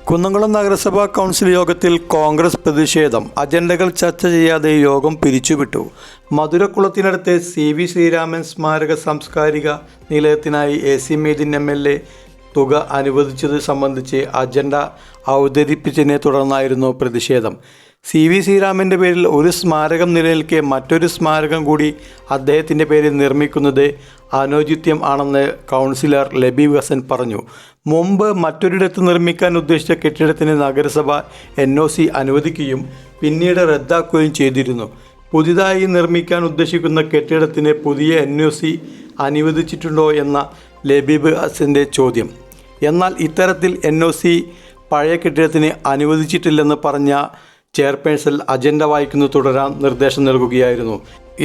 കുന്നംകുളം നഗരസഭാ കൗൺസിൽ യോഗത്തിൽ കോൺഗ്രസ് പ്രതിഷേധം. അജണ്ടകൾ ചർച്ച ചെയ്യാതെ യോഗം പിരിച്ചുവിട്ടു. മധുരക്കുളത്തിനടുത്ത് CV ശ്രീരാമൻ സ്മാരക സാംസ്കാരിക നിലയത്തിനായി AC മൊയ്തീൻ MLA തുക അനുവദിച്ചത് സംബന്ധിച്ച് അജണ്ട അവതരിപ്പിച്ചതിനെ തുടർന്നായിരുന്നു പ്രതിഷേധം. CV ശ്രീരാമൻ്റെ പേരിൽ ഒരു സ്മാരകം നിലനിൽക്കെ മറ്റൊരു സ്മാരകം കൂടി അദ്ദേഹത്തിൻ്റെ പേരിൽ നിർമ്മിക്കുന്നത് അനൗചിത്യം ആണെന്ന് കൗൺസിലർ ലബീബ് ഹസൻ പറഞ്ഞു. മുമ്പ് മറ്റൊരിടത്ത് നിർമ്മിക്കാൻ ഉദ്ദേശിച്ച കെട്ടിടത്തിന് നഗരസഭ NOC അനുവദിക്കുകയും പിന്നീട് റദ്ദാക്കുകയും ചെയ്തിരുന്നു. പുതിയതായി നിർമ്മിക്കാൻ ഉദ്ദേശിക്കുന്ന കെട്ടിടത്തിന് പുതിയ NOC അനുവദിച്ചിട്ടുണ്ടോ എന്ന ലബീബ് ഹസൻ്റെ ചോദ്യം. എന്നാൽ ഇത്തരത്തിൽ NOC പഴയ കെട്ടിടത്തിന് അനുവദിച്ചിട്ടില്ലെന്ന് പറഞ്ഞ ചെയർപേഴ്സൺ അജണ്ട വായിക്കുന്നത് തുടരാൻ നിർദ്ദേശം നൽകുകയായിരുന്നു.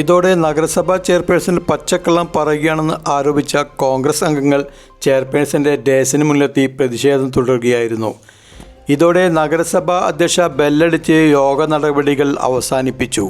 ഇതോടെ നഗരസഭാ ചെയർപേഴ്സൺ പച്ചക്കള്ളം പറയുകയാണെന്ന് ആരോപിച്ച കോൺഗ്രസ് അംഗങ്ങൾ ചെയർപേഴ്സൻ്റെ ഡേസിന് മുന്നിലെത്തി പ്രതിഷേധം തുടരുകയായിരുന്നു. ഇതോടെ നഗരസഭാ അധ്യക്ഷ ബെല്ലടിച്ച് യോഗ നടപടികൾ അവസാനിപ്പിച്ചു.